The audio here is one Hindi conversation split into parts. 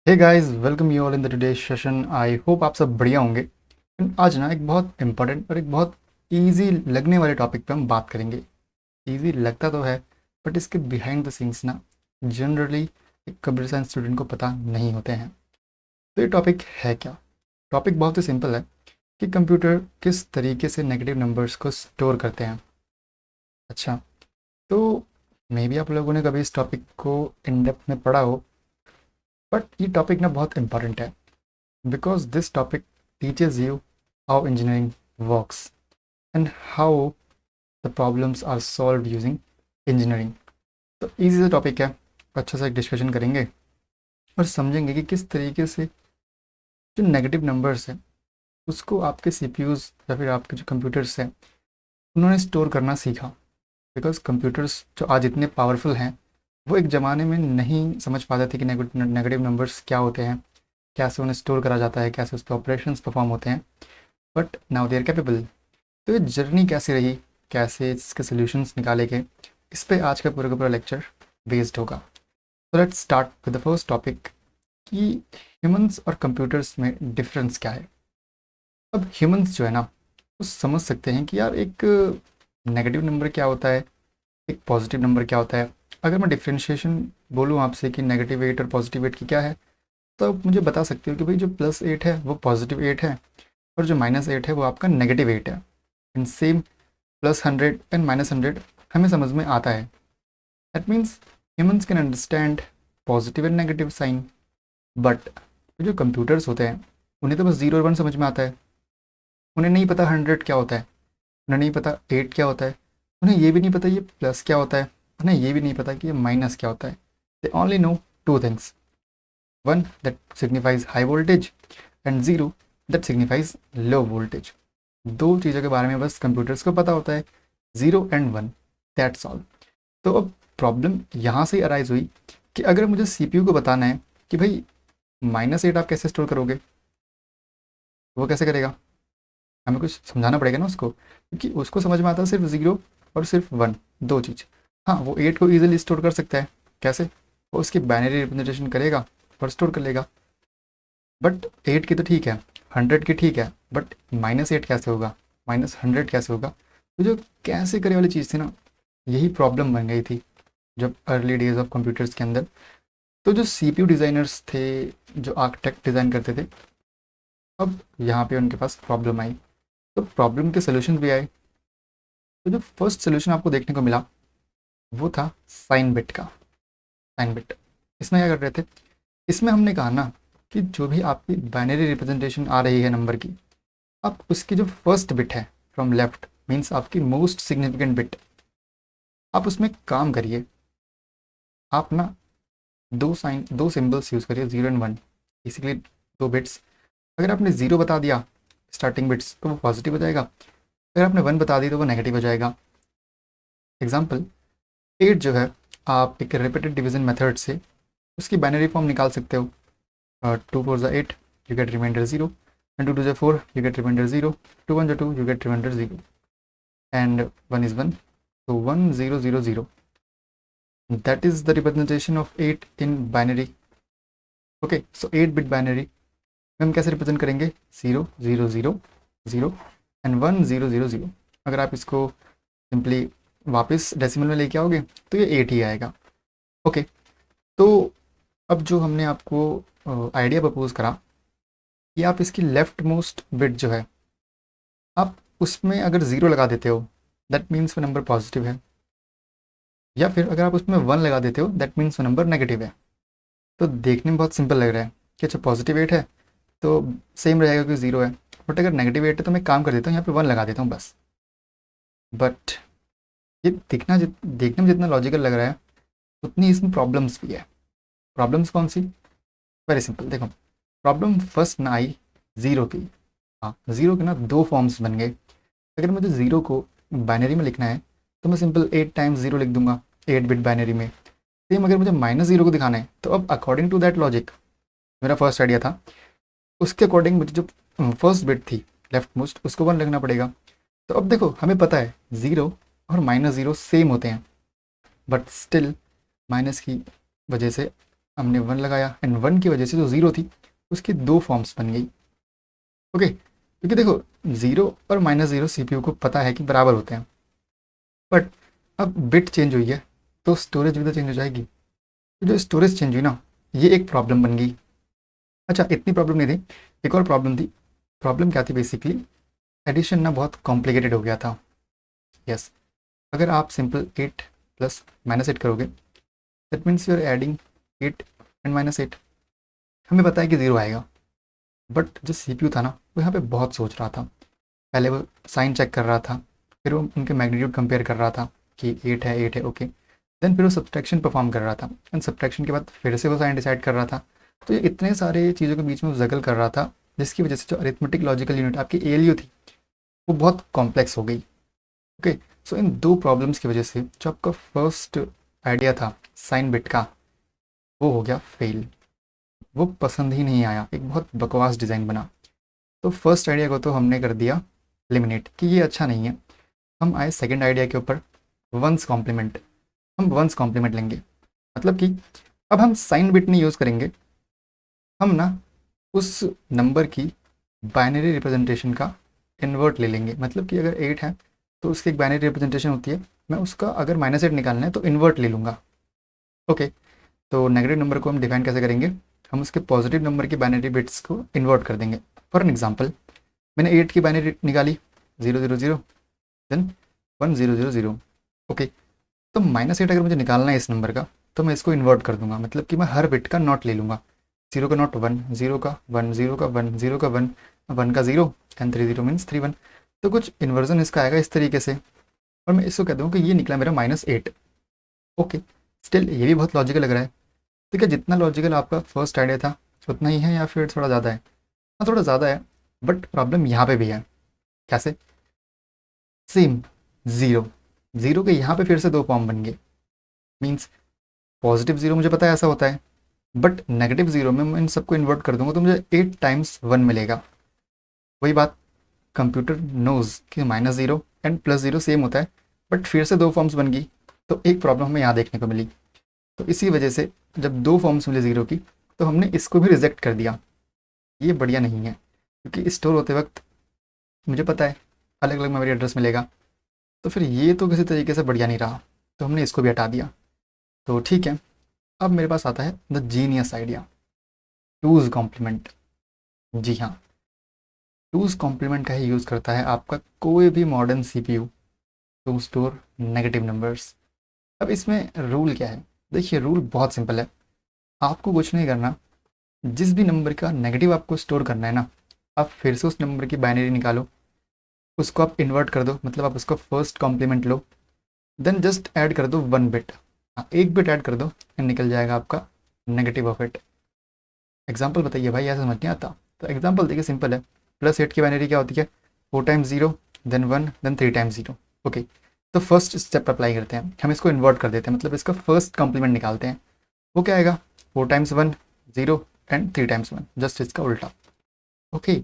Hey guys, welcome you all in the today session. I hope आप सब बढ़िया होंगे। आज ना एक बहुत इंपॉर्टेंट और एक बहुत इजी लगने वाले टॉपिक पे हम बात करेंगे। इजी लगता तो है, बट इसके बिहाइंड द सीन्स ना जनरली एक कंप्यूटर साइंस स्टूडेंट को पता नहीं होते हैं। तो ये टॉपिक है क्या? टॉपिक बहुत ही सिंपल है कि कंप्यूटर किस तरीके से नेगेटिव नंबर्स को स्टोर करते हैं। अच्छा, तो मे बी आप लोगों ने कभी इस टॉपिक को इन डेप्थ में पढ़ा हो, बट ये टॉपिक ना बहुत इंपॉर्टेंट है because this topic teaches you how engineering works and how the problems are solved using engineering। तो इजी सा टॉपिक है, अच्छा सा एक डिस्कशन करेंगे और समझेंगे कि किस तरीके से जो नेगेटिव नंबर्स हैं उसको आपके सीपीयूज या फिर आपके जो कंप्यूटर्स हैं उन्होंने स्टोर करना सीखा। बिकॉज कंप्यूटर्स जो आज इतने पावरफुल हैं वो एक ज़माने में नहीं समझ पाते थे कि नेगेटिव नंबर्स क्या होते हैं, कैसे उन्हें स्टोर करा जाता है, कैसे उस पर ऑपरेशंस परफॉर्म होते हैं। But now they are capable. तो ये जर्नी कैसी रही, कैसे इसके सॉल्यूशंस निकाले गए, इस पे आज का पूरा लेक्चर बेस्ड होगा। तो let's start with the first topic कि ह्यूमंस और कंप्यूटर्स में डिफरेंस क्या है। अब ह्यूमंस जो है ना वो समझ सकते हैं कि यार एक नेगेटिव नंबर क्या होता है, एक पॉजिटिव नंबर क्या होता है। अगर मैं डिफ्रेंशिएशन बोलूँ आपसे कि नेगेटिव एट और पॉजिटिव एट की क्या है, तो आप मुझे बता सकते हो कि भाई जो +8 है वो पॉजिटिव एट है और जो -8 है वो आपका नेगेटिव एट है। एंड सेम +100 एंड -100 हमें समझ में आता है। That means humans can understand positive and negative sign. But जो कंप्यूटर्स होते हैं उन्हें तो बस 0 और 1 समझ में आता है। उन्हें नहीं पता 100 क्या होता है, उन्हें नहीं पता 8 क्या होता है, उन्हें ये भी नहीं पता ये प्लस क्या होता है, उन्हें ये भी नहीं पता कि ये माइनस क्या होता है। They only know two things, one that signifies high voltage and zero that signifies low voltage. दो चीज़ों के बारे में बस कंप्यूटर्स को पता होता है, 0 एंड 1, दैट्स ऑल। तो अब प्रॉब्लम यहाँ से अराइज हुई कि अगर मुझे सीपीयू को बताना है कि भाई -8 आप कैसे स्टोर करोगे, वो कैसे करेगा? हमें कुछ समझाना पड़ेगा ना उसको, क्योंकि उसको समझ में आता है सिर्फ 0 और सिर्फ 1, दो चीज़। हाँ, वो 8 को ईजिली स्टोर कर सकता है। कैसे? वो उसकी बाइनरी रिप्रेजेंटेशन करेगा और स्टोर कर लेगा। बट 8 की तो ठीक है, 100 की ठीक है, बट -8 कैसे होगा, -100 कैसे होगा? तो जो कैसे करे वाली चीज़ थी ना, यही प्रॉब्लम बन गई थी जब अर्ली डेज ऑफ कंप्यूटर्स के अंदर। तो जो सीपीयू डिज़ाइनर्स थे, जो आर्किटेक्ट डिज़ाइन करते थे, अब यहाँ पे उनके पास प्रॉब्लम आई। तो प्रॉब्लम के सोल्यूशन भी आए। तो जो फर्स्ट सोल्यूशन आपको देखने को मिला वो था साइन बिट का। साइन बिट, इसमें क्या कर रहे थे, इसमें हमने कहा ना कि जो भी आपकी बाइनरी रिप्रेजेंटेशन आ रही है नंबर की, आप उसकी जो फर्स्ट बिट है फ्रॉम लेफ्ट, मीन्स आपकी मोस्ट सिग्निफिकेंट बिट, आप उसमें काम करिए। आप ना दो सिंबल्स यूज़ करिए, 0 एंड 1, बेसिकली दो बिट्स। अगर आपने 0 बता दिया स्टार्टिंग बिट्स तो वो पॉजिटिव हो जाएगा, अगर आपने 1 बता दी तो वो नेगेटिव हो जाएगा। एग्जाम्पल, 8 जो है, आप एक रिपीटेड डिवीजन मेथड से उसकी बाइनरी फॉर्म निकाल सकते हो। 2 4 ज़ा 8, you get remainder 0, and 2 2 ज़ा 4, you get remainder 0, 2 1 ज़ा 2, you get remainder 0, and 1 is 1, so 1 0 0 0, that is the representation of 8 in binary। okay, so 8 bit binary में हम कैसे रिप्रेजेंट करेंगे, 0 0 0 0 एंड 1 0 0 0। अगर आप इसको सिंपली वापस डेसिमल में लेके आओगे तो ये 8 ही आएगा। ओके, तो अब जो हमने आपको आइडिया प्रपोज करा कि आप इसकी लेफ्ट मोस्ट बिट जो है, आप उसमें अगर 0 लगा देते हो दैट मीन्स वो नंबर पॉजिटिव है, या फिर अगर आप उसमें 1 लगा देते हो दैट मीन्स वो नंबर नेगेटिव है। तो देखने में बहुत सिंपल लग रहा है कि अच्छा पॉजिटिव 8 है तो सेम रहेगा कि 0 है, बट अगर नेगेटिव 8 है तो मैं काम कर देता हूँ यहाँ पे 1 लगा देता हूँ बस। बट ये देखने में जितना लॉजिकल लग रहा है उतनी इसमें प्रॉब्लम्स भी है। प्रॉब्लम्स कौन सी? वेरी सिंपल, देखो, प्रॉब्लम फर्स्ट ना आई 0 की। हाँ, 0 के ना दो फॉर्म्स बन गए। अगर मुझे 0 को बाइनरी में लिखना है तो मैं सिंपल 8 टाइम्स 0 लिख दूंगा 8 बिट बाइनरी में। सेम अगर मुझे -0 को दिखाना है तो अब अकॉर्डिंग टू दैट लॉजिक, मेरा फर्स्ट आइडिया था, उसके अकॉर्डिंग मुझे जो फर्स्ट बिट थी लेफ्ट मोस्ट उसको 1 लिखना पड़ेगा। तो अब देखो, हमें पता है 0 और -0 सेम होते हैं, बट स्टिल माइनस की वजह से हमने 1 लगाया एंड 1 की वजह से जो 0 थी उसकी 2 फॉर्म्स बन गई। ओके, क्योंकि देखो 0 और -0 सीपीयू को पता है कि बराबर होते हैं, बट अब बिट चेंज हुई है तो स्टोरेज भी तो चेंज हो जाएगी। तो जो स्टोरेज चेंज हुई ना, ये एक प्रॉब्लम बन गई। अच्छा, इतनी प्रॉब्लम नहीं थी, एक और प्रॉब्लम थी। प्रॉब्लम क्या थी बेसिकली, एडिशन ना बहुत कॉम्प्लिकेटेड हो गया था। यस, अगर आप सिंपल 8 प्लस -8 करोगे, that means you are adding 8 and -8। हमें पता है कि 0 आएगा, बट जो सीपीयू था ना वो यहाँ पे बहुत सोच रहा था। पहले वो साइन चेक कर रहा था, फिर वो उनके मैग्नीट्यूड कंपेयर कर रहा था कि 8 है 8 है, ओके। देन फिर वो सब्सट्रैक्शन परफॉर्म कर रहा था एंड सब्सट्रैक्शन के बाद फिर से वो साइन डिसाइड कर रहा था। तो ये इतने सारे चीज़ों के बीच में वो जगल कर रहा था, जिसकी वजह से जो अरिथमेटिक लॉजिकल यूनिट आपकी एएलयू थी वो बहुत कॉम्प्लेक्स हो गई। ओके, सो इन दो प्रॉब्लम्स की वजह से जो आपका फर्स्ट आइडिया था साइन बिट का, वो हो गया फेल। वो पसंद ही नहीं आया, एक बहुत बकवास डिज़ाइन बना। तो फर्स्ट आइडिया को तो हमने कर दिया एलिमिनेट कि ये अच्छा नहीं है। हम आए सेकंड आइडिया के ऊपर, वंस कॉम्प्लीमेंट। हम वंस कॉम्प्लीमेंट लेंगे, मतलब कि अब हम साइन बिट नहीं यूज़ करेंगे, हम ना उस नंबर की बाइनरी रिप्रेजेंटेशन का इन्वर्ट ले लेंगे। मतलब कि अगर 8 है तो उसकी एक बाइनरी रिप्रेजेंटेशन होती है, मैं उसका अगर -8 निकालना है तो इन्वर्ट ले लूँगा। ओके, तो नेगेटिव नंबर को हम डिफाइन कैसे करेंगे, हम उसके पॉजिटिव नंबर की बाइनरी बिट्स को इन्वर्ट कर देंगे। फॉर एन एग्जाम्पल, मैंने 8 की बाइनरी निकाली 000, देन 1000। ओके, तो -8 अगर मुझे निकालना है इस नंबर का, तो मैं इसको इन्वर्ट कर दूंगा। मतलब कि मैं हर बिट का नॉट ले लूँगा। 0 का नॉट 1, 0 का 1, 0 का 1, 0 का 1, 1 का 0 एंड 30 मीन्स 31। तो कुछ इन्वर्जन इसका आएगा इस तरीके से, और मैं इसको कहता हूँ कि ये निकला मेरा -8। ओके, स्टिल ये भी बहुत लॉजिकल लग रहा है। तो क्या जितना लॉजिकल आपका फर्स्ट आइडिया था उतना ही है या फिर थोड़ा ज़्यादा है? हाँ, थोड़ा ज़्यादा है, बट प्रॉब्लम यहाँ पे भी है। कैसे? Same, zero. ज़ीरो के यहाँ पे फिर से दो फॉर्म बन गए। मीन्स पॉजिटिव ज़ीरो मुझे पता है ऐसा होता है, बट नेगेटिव ज़ीरो में मैं इन सबको इन्वर्ट कर दूंगा तो मुझे 8 टाइम्स 1 मिलेगा। वही बात, कंप्यूटर नोज कि -0 एंड +0 सेम होता है, बट फिर से दो फॉर्म्स बन गई। तो एक प्रॉब्लम हमें यहाँ देखने को मिली। तो इसी वजह से जब दो फॉर्म्स मिले ज़ीरो की, तो हमने इसको भी रिजेक्ट कर दिया। ये बढ़िया नहीं है, क्योंकि स्टोर होते वक्त मुझे पता है अलग अलग मेमोरी एड्रेस मिलेगा, तो फिर ये तो किसी तरीके से बढ़िया नहीं रहा। तो हमने इसको भी हटा दिया। तो ठीक है, अब मेरे पास आता है the genius idea, two's complement. जी हाँ, टूज कॉम्प्लीमेंट का ही यूज़ करता है आपका कोई भी modern CPU to store negative numbers. अब इसमें रूल क्या है? देखिए, रूल बहुत सिंपल है। आपको कुछ नहीं करना, जिस भी नंबर का नेगेटिव आपको स्टोर करना है ना, आप फिर से उस नंबर की बाइनरी निकालो, उसको आप इन्वर्ट कर दो, मतलब आप उसको फर्स्ट कॉम्प्लीमेंट लो, देन जस्ट ऐड कर दो 1 बिट। हाँ, एक बिट ऐड कर दो एंड निकल जाएगा आपका नेगेटिव ऑफ इट। एग्जाम्पल बताइए भाई, ऐसा समझ नहीं आता? तो एग्जाम्पल देखिए, सिंपल है। +8 की बाइनरी क्या होती है? 4 times 0, then 1, then 3 times 0। Okay, तो फर्स्ट स्टेप अप्लाई करते हैं, हम इसको इन्वर्ट कर देते हैं, मतलब इसका फर्स्ट कॉम्प्लीमेंट निकालते हैं। वो क्या आएगा? 4 टाइम्स 1, 0 एंड 3 टाइम्स 1, जस्ट इसका उल्टा। ओके,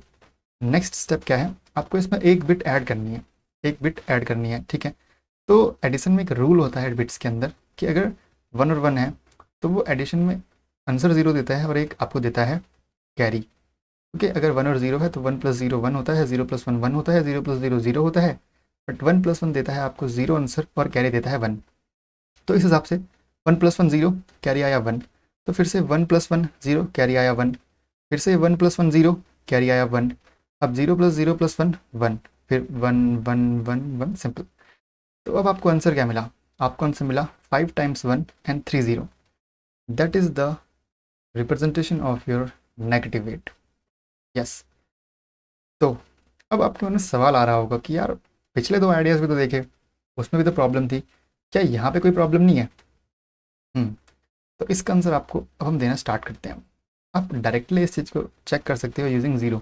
नेक्स्ट स्टेप क्या है? आपको इसमें एक बिट ऐड करनी है, एक बिट ऐड करनी है, ठीक है। तो एडिशन में एक रूल होता है बिट्स के अंदर कि अगर 1 और 1 है तो वो एडिशन में आंसर 0 देता है और एक आपको देता है कैरी। ओके, अगर 1 और 0 है तो 1 + 0 1 होता है, 0 + 1 1 होता है, 0 + 0 0 होता है। बट 1 + 1 देता है आपको 0 आंसर और कैरी देता है 1। तो इस हिसाब से 1 + 1 0, कैरी आया 1। तो फिर से 1 + 1 0, कैरी आया 1। फिर से 1 + 1 0, कैरी आया 1। अब 0 + 0 + 1 1, फिर 1 1 1 1, सिंपल। तो अब आपको आंसर क्या मिला? आपको आंसर मिला 5 times 1 and 3 0। That is the representation of your negative weight. Yes. तो अब आपके मन में सवाल आ रहा होगा कि यार, पिछले दो आइडियाज़ भी तो देखे, उसमें भी तो प्रॉब्लम थी, क्या यहाँ पे कोई प्रॉब्लम नहीं है? हम्म, तो इसका आंसर आपको अब हम देना स्टार्ट करते हैं। आप डायरेक्टली इस चीज़ को चेक कर सकते हो यूजिंग ज़ीरो,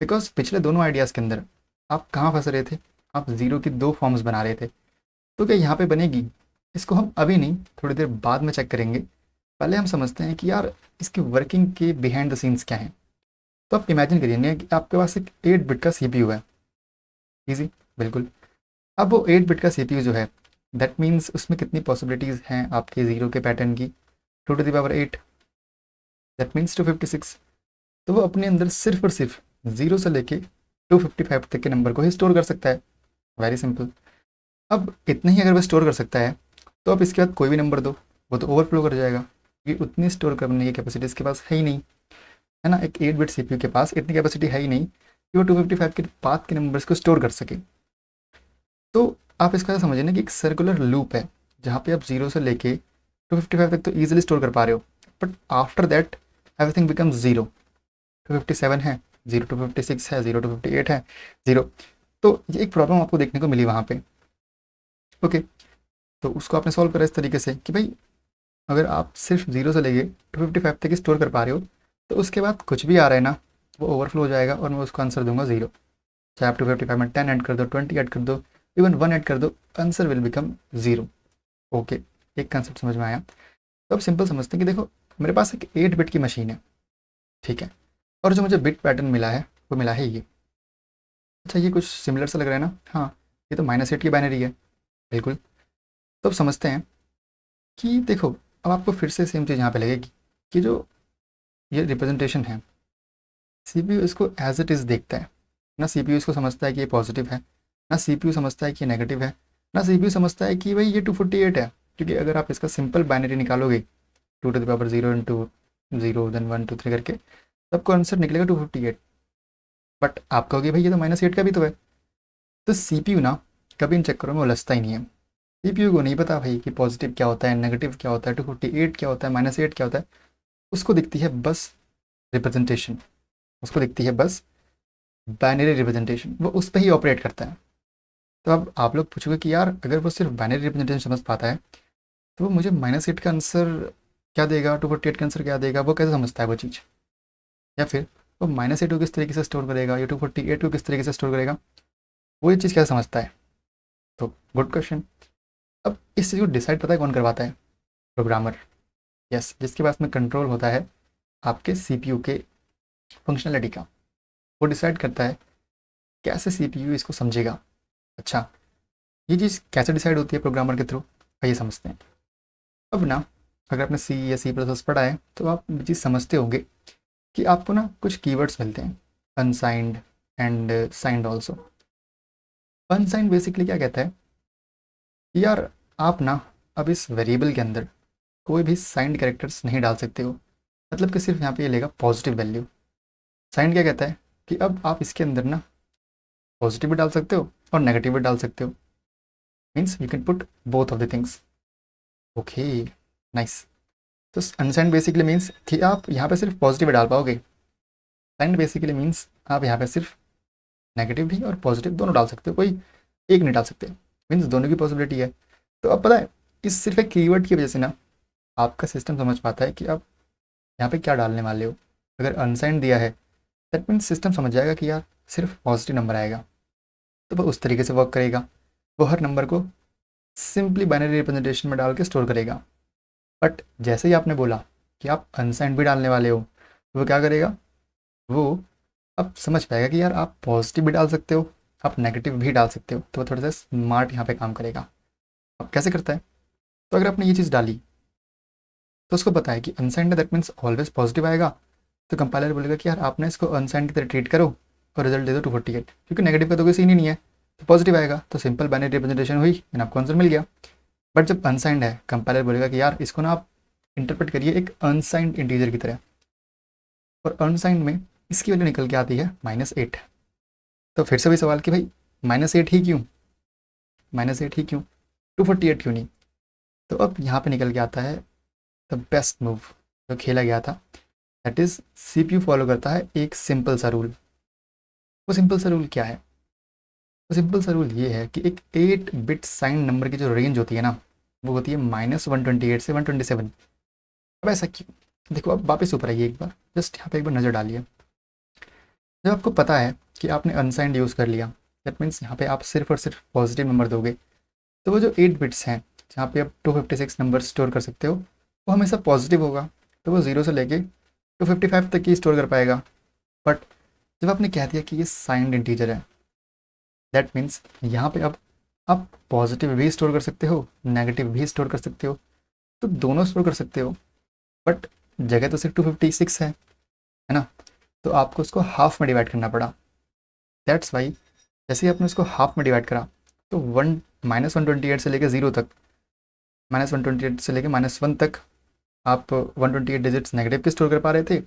बिकॉज पिछले दोनों आइडियाज़ के अंदर आप कहाँ फंस रहे थे? आप ज़ीरो की दो फॉर्म्स बना रहे थे। तो क्या यहाँ पे बनेगी? इसको हम अभी नहीं, थोड़ी देर बाद में चेक करेंगे। पहले हम समझते हैं कि यार इसकी वर्किंग के बिहाइंड द सीन्स क्या हैं। तो आप इमेजिन करिए कि आपके पास एक 8 बिट का सीपीयू है। इजी, बिल्कुल। अब वो 8 बिट का सीपीयू जो है, दैट मीन्स उसमें कितनी पॉसिबिलिटीज़ हैं आपके ज़ीरो के पैटर्न की? 2 to the power 8। That means 256। तो वो अपने अंदर सिर्फ और सिर्फ 0 से लेके 255 तक के नंबर को ही स्टोर कर सकता है। Very simple. अब इतने ही अगर वो स्टोर कर सकता है तो आप इसके बाद कोई भी नंबर दो, वो तो ओवरफ्लो कर जाएगा, क्योंकि उतनी स्टोर करने की कैपेसिटी इसके पास है ही नहीं, है ना। एक 8 बिट सीपीयू के पास इतनी कैपेसिटी है ही नहीं कि वो 255 के बाद के नंबर्स को स्टोर कर सके। तो आप इसका समझिए ना कि एक सर्कुलर लूप है, जहाँ पे आप 0 से लेके 255 तक तो ईजिली स्टोर कर पा रहे हो, but after that everything becomes 0। 257 है 0, 256 है 0, 258 है 0। तो ये एक प्रॉब्लम आपको देखने को मिली वहाँ पे। ओके, तो उसको आपने सॉल्व करा इस तरीके से कि भाई अगर आप सिर्फ 0 से लेके 255 तक स्टोर कर पा रहे हो, तो उसके बाद कुछ भी आ रहा है ना, वो ओवरफ्लो हो जाएगा और मैं उसको आंसर दूंगा 0। चाहे आप 255 में 10 ऐड कर दो, 20 ऐड कर दो, इवन 1 ऐड कर दो, आंसर विल बिकम 0। ओके, एक कंसेप्ट समझ में आया। तो अब सिंपल समझते हैं कि देखो मेरे पास एक 8 बिट की मशीन है, ठीक है, और जो मुझे बिट पैटर्न मिला है वो मिला है ये। अच्छा, ये कुछ सिमिलर सा लग रहा है ना। हाँ, ये तो -8 की बाइनरी है, बिल्कुल। तो अब समझते हैं कि देखो, अब आपको फिर से सेम चीज़ यहाँ पे लगेगी कि जो ये रिप्रेजेंटेशन है, सीपीयू इसको एज इट इज़ देखता है ना। सीपीयू इसको समझता है कि ये पॉजिटिव है, ना सीपीयू समझता है कि ये नेगेटिव है, ना सीपीयू समझता है कि भाई ये 248 है। क्योंकि अगर आप इसका सिंपल बाइनरी निकालोगे 2 to the power 0 into 0 then 1 2 3 करके, तो आपको आंसर निकलेगा 258। बट आप कहोगे भाई ये तो -8 का भी तो है। तो सीपीयू ना कभी इन चक्करों में उलझता ही नहीं है। सीपीयू को नहीं पता भाई कि पॉजिटिव क्या होता है, नेगेटिव क्या होता है, 248 क्या होता है, -8 क्या होता है। उसको दिखती है बस रिप्रेजेंटेशन, उसको दिखती है बस बाइनरी रिप्रेजेंटेशन, वो उस पर ही ऑपरेट करता है। तो अब आप लोग पूछोगे कि यार अगर वो सिर्फ बाइनरी रिप्रेजेंटेशन समझ पाता है, तो वो मुझे -8 का आंसर क्या देगा, 248 का आंसर क्या देगा, वो कैसे समझता है वो चीज़। या फिर वो -8 को किस तरीके से स्टोर करेगा या 248 को किस तरीके से स्टोर करेगा, वो ये चीज़ कैसे समझता है। तो गुड क्वेश्चन। अब इस चीज़ को डिसाइड पता है कौन करवाता है? प्रोग्रामर। यस, जिसके पास में कंट्रोल होता है आपके सीपीयू के फंक्शनलिटी का। वो डिसाइड करता है कैसे सीपीयू इसको समझेगा। अच्छा, ये चीज़ कैसे डिसाइड होती है प्रोग्रामर के थ्रू, आइए समझते हैं। अब ना अगर आपने सी या C++ पढ़ा है तो आप ये चीज़ समझते होंगे कि आपको ना कुछ कीवर्ड्स मिलते हैं, unsigned and signed also. Unsigned basically क्या कहता है कि यार आप ना अब इस वेरिएबल के अंदर कोई भी साइंड कैरेक्टर्स नहीं डाल सकते हो, मतलब कि सिर्फ यहाँ पे ये लेगा पॉजिटिव वैल्यू। साइंड क्या कहता है कि अब आप इसके अंदर ना पॉजिटिव भी डाल सकते हो और नेगेटिव भी डाल सकते हो, means you can put both of the things. Okay, nice. तो अनसाइंड बेसिकली मीन्स कि आप यहाँ पे सिर्फ पॉजिटिव डाल पाओगे। साइंड बेसिकली मीन्स आप यहाँ पे सिर्फ नेगेटिव भी और पॉजिटिव दोनों डाल सकते हो, कोई एक नहीं डाल सकते, मीन्स दोनों की पॉसिबिलिटी है। तो अब पता है इस सिर्फ एक कीवर्ड की वजह से ना आपका सिस्टम समझ पाता है कि आप यहाँ पे क्या डालने वाले हो। अगर अनसाइंड दिया है दैट मीन्स सिस्टम समझ जाएगा कि यार सिर्फ पॉजिटिव नंबर आएगा, तो वो उस तरीके से वर्क करेगा। वो हर नंबर को सिंपली बाइनरी रिप्रेजेंटेशन में डाल के स्टोर करेगा। बट जैसे ही आपने बोला कि आप अनसाइंड भी डालने वाले हो, तो वो क्या करेगा, वो अब समझ पाएगा कि यार आप पॉजिटिव भी डाल सकते हो, आप नेगेटिव भी डाल सकते हो, तो वो थोड़ा सा स्मार्ट यहाँ पे काम करेगा। अब कैसे करता है, तो अगर आपने ये चीज़ डाली तो उसको पता है कि अनसाइंड है दैट मीन्स ऑलवेज पॉजिटिव आएगा। तो कंपाइलर बोलेगा कि यार आपने इसको अनसाइंड की तरह ट्रीट करो और रिजल्ट दे दो 248, क्योंकि नेगेटिव का तो कोई सीन ही नहीं है, तो पॉजिटिव आएगा। तो सिंपल बाइनरी रिप्रेजेंटेशन हुई एंड आपको आंसर मिल गया। बट जब अनसाइंड है, कंपाइलर बोलेगा कि यार इसको ना आप इंटरप्रेट करिए एक अनसाइंड इंटीजर की तरह, और अनसाइंड में इसकी वैल्यू निकल के आती है -8। तो फिर से वही सवाल कि भाई -8 ही क्यों, -8 ही क्यों, 248 क्यों नहीं। तो अब यहाँ पे निकल के आता है द बेस्ट मूव जो खेला गया था, दैट इज़ सीपीयू फॉलो करता है एक सिंपल सा रूल। वो सिंपल सा रूल क्या है? वो सिंपल सा रूल ये है कि एक 8 बिट साइन नंबर की जो रेंज होती है ना, वो होती है -128 से 127। अब ऐसा क्यों? देखो अब वापस ऊपर आइए एक बार, जस्ट यहाँ पे एक बार नज़र डालिए। जब आपको पता है कि आपने अनसाइंड यूज़ कर लिया, दैट मीन्स यहाँ पे आप सिर्फ और सिर्फ पॉजिटिव नंबर दोगे, तो वो जो 8 बिट्स हैं जहाँ पे आप 256 नंबर स्टोर कर सकते हो, वो हमेशा पॉजिटिव होगा। तो वो 0 से लेके 255 तक ही स्टोर कर पाएगा। बट जब आपने कह दिया कि ये साइंड इंटीजर है, दैट मीन्स यहाँ पे अब आप पॉजिटिव भी स्टोर कर सकते हो, नेगेटिव भी स्टोर कर सकते हो, तो दोनों स्टोर कर सकते हो। बट जगह तो सिर्फ 256 है ना, तो आपको उसको हाफ में डिवाइड करना पड़ा। दैट्स वाई जैसे ही आपने उसको हाफ में डिवाइड करा तो -128 से लेकर 0 तक, -128 से लेकर -1 तक आप 128 डिजिट्स नेगेटिव के स्टोर कर पा रहे थे।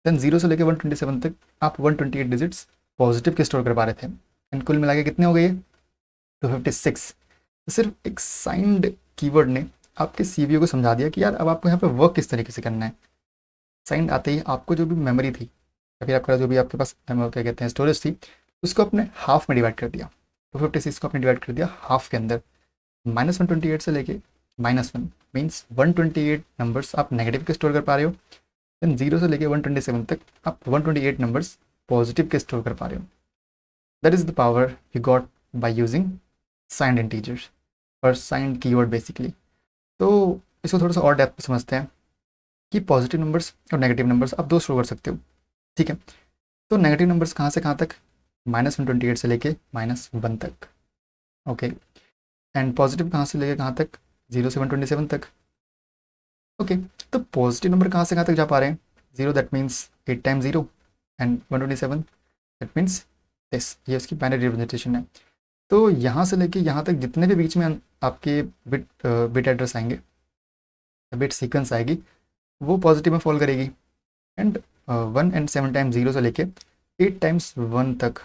देन 0 से लेकर 127 तक आप 128 डिजिट्स पॉजिटिव के स्टोर कर पा रहे थे। एंड कुल मिला के कितने हो गए 256। तो सिर्फ एक साइंड कीवर्ड ने आपके सीपीयू को समझा दिया कि यार अब आपको यहाँ पे वर्क किस तरीके से करना है। साइंड आते ही आपको जो भी मेमोरी थी या फिर आपका जो भी आपके पास क्या कहते हैं स्टोरेज थी, उसको अपने हाफ में डिवाइड कर दिया। 256 को आपने डिवाइड कर दिया हाफ के अंदर। -128 से लेके -1 मीन्स 128 नंबर्स आप नेगेटिव के स्टोर कर पा रहे हो। देन 0 से लेके 127 तक आप 128 नंबर्स पॉजिटिव के स्टोर कर पा रहे हो। That is the power you got by using signed integers और साइंड कीवर्ड बेसिकली। तो इसको थोड़ा सा और डेप्थ में समझते हैं कि पॉजिटिव नंबर्स और नेगेटिव नंबर्स आप दो स्टोर कर सकते हो, ठीक है। तो नेगेटिव नंबर्स कहाँ से कहाँ तक, -128 से लेके -1 तक, ओके। एंड पॉजिटिव कहाँ से लेके कहाँ तक, 0 से 127 तक, ओके। तो पॉजिटिव नंबर कहाँ से कहाँ तक जा पा रहे हैं, 0 that means 8 times 0 and 127 that means this, ये उसकी बाइनरी रिप्रेजेंटेशन है। तो यहाँ से लेके यहाँ तक जितने भी बीच में आपके बिट एड्रेस आएंगे, बिट सीक्वेंस आएगी, वो पॉजिटिव में फॉल करेगी। एंड 1 एंड 7 टाइम्स 0 से लेके 8 टाइम्स 1 तक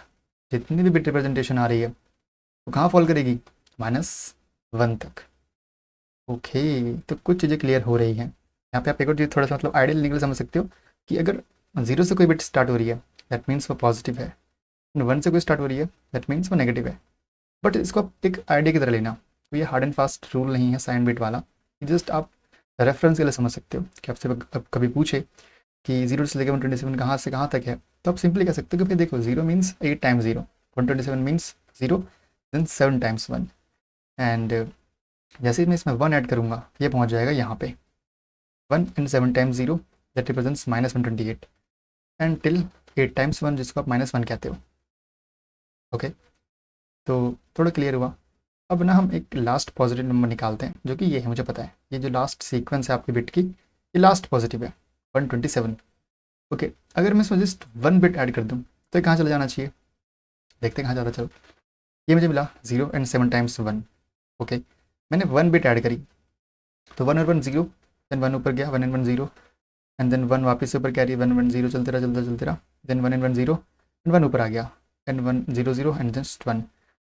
जितनी भी बिट रिप्रेजेंटेशन आ रही है वो कहाँ फॉल करेगी, -1 तक, ओके। तो कुछ चीज़ें क्लियर हो रही हैं यहाँ पे। आप एक और चीज़ थोड़ा सा मतलब आइडियल निकल समझ सकते हो कि अगर 0 से कोई बिट स्टार्ट हो रही है दैट मीन्स वो पॉजिटिव है, 1 से कोई स्टार्ट हो रही है दैट मीन्स वो नेगेटिव है। बट इसको आप एक आइडिया की तरह लेना, तो ये हार्ड एंड फास्ट रूल नहीं है साइन बिट वाला, जस्ट आप रेफरेंस के लिए समझ सकते हो कि आपसे कभी पूछे कि 0 से लेकर 127 कहाँ से कहाँ तक है, तो आप सिंपली कह सकते हो कि भाई देखो 0 means 8 times 0, 127 means 0 then 7 times 1। And जैसे ही मैं इसमें 1 ऐड करूँगा ये पहुँच जाएगा यहाँ पे 1 and 7 times 0 that represents -128 and till 8 times 1 जिसको आप -1 कहते हो, ओके। तो थोड़ा क्लियर हुआ। अब ना हम एक लास्ट पॉजिटिव नंबर निकालते हैं जो कि ये है, मुझे पता है ये जो लास्ट सीक्वेंस है आपकी बिट की ये लास्ट पॉजिटिव है 127, ओके। अगर मैं इसमें जस्ट 1 बिट ऐड कर दूँ तो ये कहाँ चला जाना चाहिए, देखते हैं कहाँ जाता। चलो ये मुझे मिला 0 एंड 7 टाइम्स 1, ओके। मैंने 1 बिट ऐड करी तो 1 और 1 0, देन 1 ऊपर गया 1 एंड 1 0 एंड देन 1 वापस से ऊपर कैरी 1 1 0 चलते रहा चलते रहा, देन 1 एंड 1 0 एंड 1 ऊपर आ गया एंड 1 0 0 एंड जस्ट 1।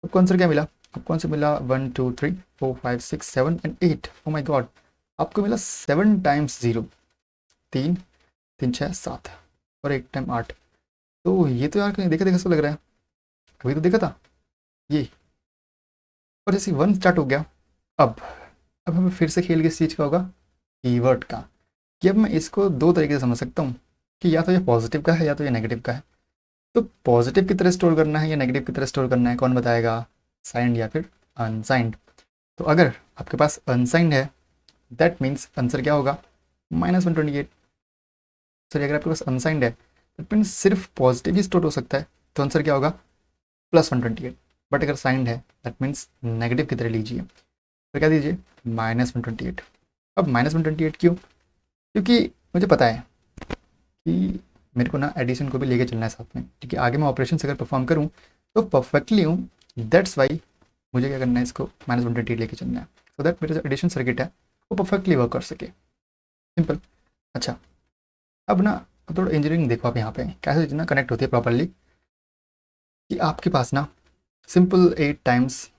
आपको आंसर क्या मिला, आपको आंसर मिला 1 2 3 4 5 6 7 एंड 8। ओ माय गॉड, आपको मिला 7 टाइम्स 0, 3 3 6 7 और 1 टाइम 8। तो ये तो यार कहीं देखा देखा सा लग रहा है, कभी तो देखा था ये। और जैसे 1 स्टार्ट हो गया, अब हमें फिर से खेल किस चीज़ का होगा, कीवर्ड का, कि अब मैं इसको दो तरीके से समझ सकता हूँ कि या तो ये पॉजिटिव का है या तो ये नेगेटिव का है। तो पॉजिटिव की तरह स्टोर करना है या नेगेटिव की तरह स्टोर करना है, कौन बताएगा, साइंड या फिर अनसाइंड। तो अगर आपके पास अनसाइंड है दैट मीन्स आंसर क्या होगा, -128। सॉरी, अगर आपके पास अनसाइंड है दैट मीन्स सिर्फ पॉजिटिव ही स्टोर हो सकता है, तो आंसर क्या होगा, +128। बट अगर साइंड है दैट मीन्स नेगेटिव की तरह लीजिए, तो क्या दीजिए, -128। अब -128 क्यों, क्योंकि मुझे पता है कि मेरे को ना एडिशन को भी लेके चलना है साथ में, क्योंकि आगे मैं ऑपरेशन अगर परफॉर्म करूँ तो परफेक्टली हूँ। दैट्स वाई मुझे क्या करना है, इसको -128 लेके चलना है, सो दैट मेरा जो एडिशन सर्किट है वो परफेक्टली वर्क कर सके, सिंपल। अच्छा, अब ना अब थोड़ा इंजीनियरिंग देखो आप यहाँ पे कैसे चीज़ ना कनेक्ट होती है प्रॉपरली, कि आपके पास ना सिंपल 8 टाइम्स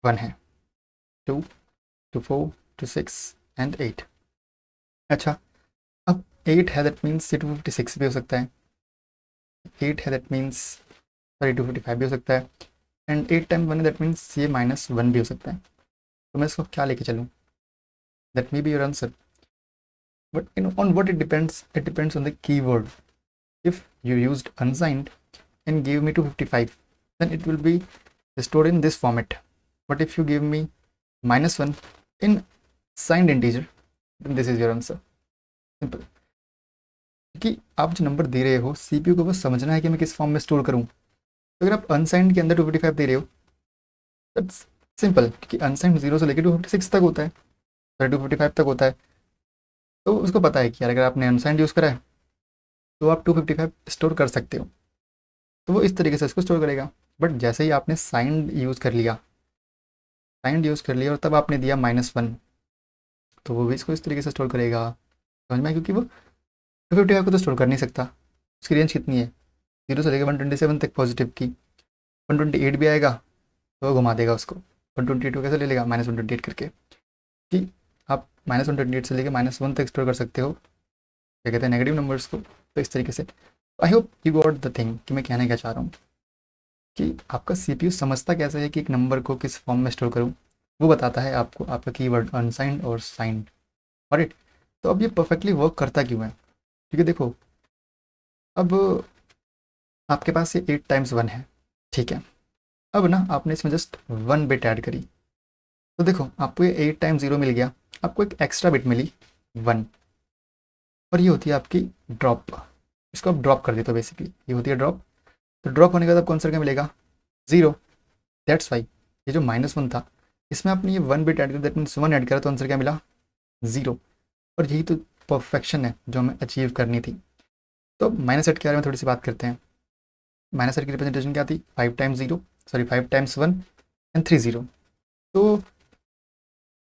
1 है, 2 2 4 2 6 एंड 8। अच्छा, अब 8 है दैट मीन्स ये 256 भी हो सकता है, 8 है दैट मीन्स सॉरी 255 भी हो सकता है, एंड 8 टाइम्स 1 है दैट मीन्स ये -1 भी हो सकता है। तो मैं इसको क्या लेके चलूँ, that may be your answer, but on what it depends on the keyword. If you used unsigned and gave me 255, then it will be stored in this format. But if you give me -1 in signed integer, then this is your answer, simple। क्योंकि आप जो नंबर दे रहे हो सीपीयू को बस समझना है कि मैं किस फॉर्म में स्टोर करूँ। तो अगर आप अनसाइंड के अंदर 255 दे रहे हो दैट्स सिंपल, क्योंकि अनसाइंड 0 से लेकर 256 तक होता है, 255 तक होता है। तो उसको पता है कि यार अगर आपने अनसाइंड यूज़ करा है तो आप 255 स्टोर कर सकते हो, तो वो इस तरीके से इसको स्टोर करेगा। बट जैसे ही आपने साइंड यूज़ कर लिया और तब आपने दिया -1, तो वो भी इसको इस तरीके से स्टोर करेगा। समझ में आया? क्योंकि वो 255 को तो स्टोर कर नहीं सकता। उसकी रेंज कितनी है, 0 से लेकर 127 तक पॉजिटिव की। 128 भी आएगा तो वो घुमा देगा उसको। 128 को कैसे ले लेगा, -128 करके, कि आप -128 से लेकर -1 तक स्टोर कर सकते हो, क्या कहते हैं, नेगेटिव नंबर्स को। तो इस तरीके से I hope you got the thing कि मैं कहना क्या चाह रहा हूँ, कि आपका सीपीयू समझता कैसे है कि एक नंबर को किस फॉर्म में स्टोर करूँ। वो बताता है आपको आपका कीवर्ड अनसाइंड और साइंड। ऑलराइट, तो अब ये परफेक्टली वर्क करता क्यों है, क्योंकि देखो अब आपके पास ये 8 टाइम्स 1 है, ठीक है। अब ना आपने इसमें जस्ट 1 बिट ऐड करी, तो देखो आपको ये 8 टाइम्स 0 मिल गया, आपको एक एक्स्ट्रा बिट मिली 1, और ये होती है आपकी ड्रॉप। इसको आप ड्रॉप कर देते हो, बेसिकली ये होती है ड्रॉप। तो ड्रॉप होने के बाद आपको आंसर क्या मिलेगा, 0। दैट्स वाई ये जो -1 था, इसमें आपने ये 1 बिट ऐड कर, दैट मीन्स 1 ऐड करा, तो आंसर क्या मिला, 0। और यही तो परफेक्शन है जो हमें अचीव करनी थी। तो -8 के बारे में थोड़ी सी बात करते हैं। -8 की रिप्रेजेंटेशन क्या थी, 5 टाइम्स 0, सॉरी 5 टाइम्स 1 एंड 3 0। तो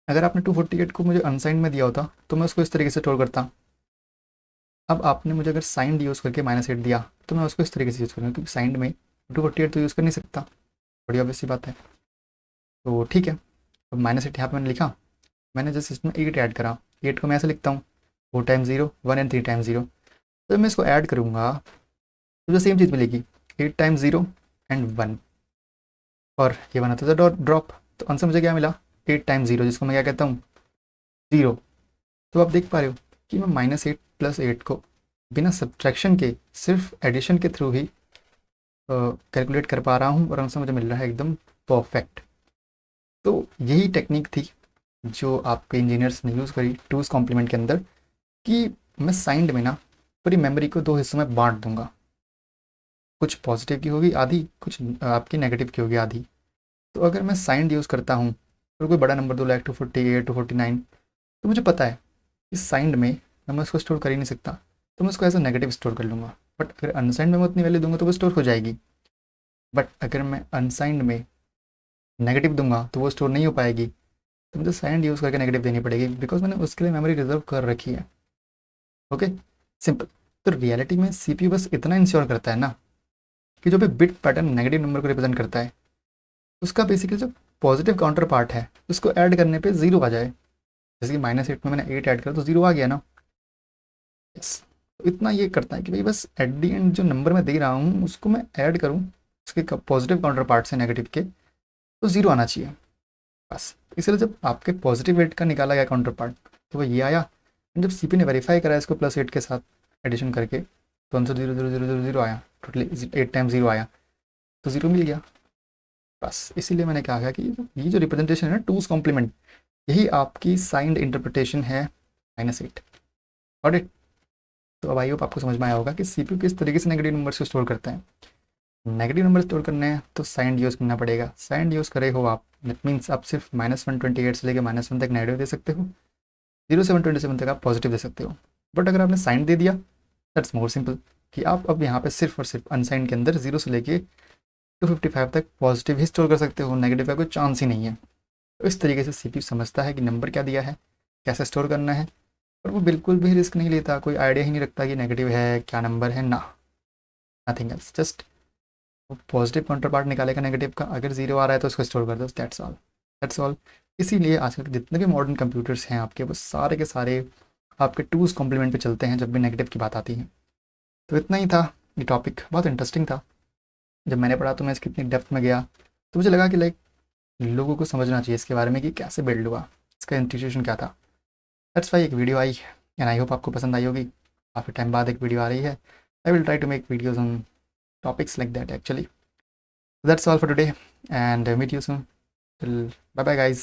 अगर आपने 248 को मुझे अनसाइंड में दिया होता तो मैं उसको इस तरीके से स्टोर करता। अब आपने मुझे अगर साइंड यूज़ करके -8 दिया तो मैं उसको इस तरीके से यूज़ करूँगा, क्योंकि साइंड में 248 तो यूज़ कर नहीं सकता, बड़ी ऑब्वियस सी बात है। तो ठीक है, अब -8 यहाँ पर मैंने लिखा, मैंने जस्ट इसमें 8 ऐड करा। 8 को मैं ऐसे लिखता हूँ, 4 टाइम्स 0, 1 एंड 3 टाइम्स 0। तो मैं इसको ऐड करूँगा तो जो सेम चीज़ मिलेगी, 8 टाइम्स 0 एंड 1, और ये बनाता था ड्रॉप। तो आंसर मुझे क्या मिला, 8 टाइम्स 0, जिसको मैं क्या कहता हूँ, 0। तो आप देख पा रहे हो कि मैं -8 + 8 को बिना सब्ट्रैक्शन के, सिर्फ एडिशन के थ्रू ही कैलकुलेट कर पा रहा हूँ, और आंसर मुझे मिल रहा है एकदम परफेक्ट। तो यही टेक्निक थी जो आपके इंजीनियर्स ने यूज़ करी टूज़ कॉम्प्लीमेंट के अंदर, कि मैं साइंड में ना पूरी मेमोरी को 2 हिस्सों में बांट दूंगा। कुछ पॉजिटिव की होगी आधी, कुछ आपकी नेगेटिव की होगी आधी। तो अगर मैं साइंड यूज़ करता हूँ और कोई बड़ा नंबर 2,48,249, 249, तो मुझे पता है इस साइंड में मैं उसको स्टोर कर ही नहीं सकता, तो मैं उसको एज अ नेगेटिव स्टोर कर लूँगा। बट अगर अनसाइंड में मैं उतनी वैल्यू दूंगा तो वो स्टोर हो जाएगी। बट अगर मैं अनसाइंड में नेगेटिव दूंगा तो वो स्टोर नहीं हो पाएगी, तो मुझे साइंड यूज़ करके नेगेटिव देनी पड़ेगी, बिकॉज मैंने उसके लिए मेमोरी रिजर्व कर रखी है। Okay, simple. तो रियलिटी में सीपीयू बस इतना इंश्योर करता है ना कि जो भी बिट पैटर्न नेगेटिव नंबर को रिप्रेजेंट करता है, उसका बेसिकली जो पॉजिटिव काउंटर पार्ट है उसको ऐड करने पे 0 आ जाए। जैसे कि -8 में मैंने 8 ऐड करा तो 0 आ गया ना। यस, तो इतना ये करता है कि भाई बस एट दी एंड जो नंबर मैं दे रहा हूँ उसको मैं ऐड करूँ उसके पॉजिटिव काउंटर पार्ट से नेगेटिव के, तो 0 आना चाहिए बस। इसलिए जब आपके पॉजिटिव वेट का निकाला गया काउंटर पार्ट तो वो ये आया। जब सीपी ने वेरीफाई करा इसको +8 के साथ एडिशन करके, तो आंसर 0 0 0 0 0 आया, टोटली 8 टाइम 0 आया, तो 0 मिल गया बस। इसीलिए मैंने कहा कि ये जो रिप्रेजेंटेशन है ना, टूज कॉम्प्लीमेंट, यही आपकी साइंड इंटरप्रिटेशन है -8। और तो अब आई होप आपको समझ में आया होगा कि सीपीयू किस तरीके से नेगेटिव नंबर्स को स्टोर करते हैं। नेगेटिव नंबर स्टोर करने हैं तो साइंड यूज़ करना पड़ेगा। साइंड यूज़ करे हो आप, दैट मीन्स आप सिर्फ -128 से लेकर -1 तक नेगेटिव दे सकते हो, 0 से 127 तक आप पॉजिटिव दे सकते हो। बट अगर आपने साइंड दे दिया, दैट्स मोर सिंपल, कि आप अब यहाँ पे सिर्फ और सिर्फ अनसाइंड के अंदर 0 से लेके 255 तक पॉजिटिव ही स्टोर कर सकते हो, नेगेटिव का कोई चांस ही नहीं है। तो इस तरीके से सीपीयू समझता है कि नंबर क्या दिया है, कैसे स्टोर करना है, और वो बिल्कुल भी रिस्क नहीं लेता, कोई आइडिया ही नहीं रखता कि नेगेटिव है क्या नंबर है ना, नथिंग एल्स। जस्ट वो पॉजिटिव काउंटर पार्ट निकालेगा नेगेटिव का, अगर 0 आ रहा है तो उसको स्टोर कर दो, दैट्स ऑल, दैट्स ऑल। इसीलिए आजकल के जितने भी मॉडर्न कंप्यूटर्स हैं आपके, वो सारे के सारे आपके टूज कॉम्प्लीमेंट पे चलते हैं जब भी नेगेटिव की बात आती है। तो इतना ही था, ये टॉपिक बहुत इंटरेस्टिंग था। जब मैंने पढ़ा तो मैं इसकी इतनी डेप्थ में गया, तो मुझे लगा कि लाइक लोगों को समझना चाहिए इसके बारे में कि कैसे बिल्ड हुआ, इसका इंस्टीट्यूशन क्या था। दैट्स वाई एक video I, and I hope आपको पसंद आई होगी। काफ़ी टाइम बाद एक वीडियो आ रही है। I will try to make videos on topics like that actually. That's all for today, and meet you soon. Till bye bye, guys.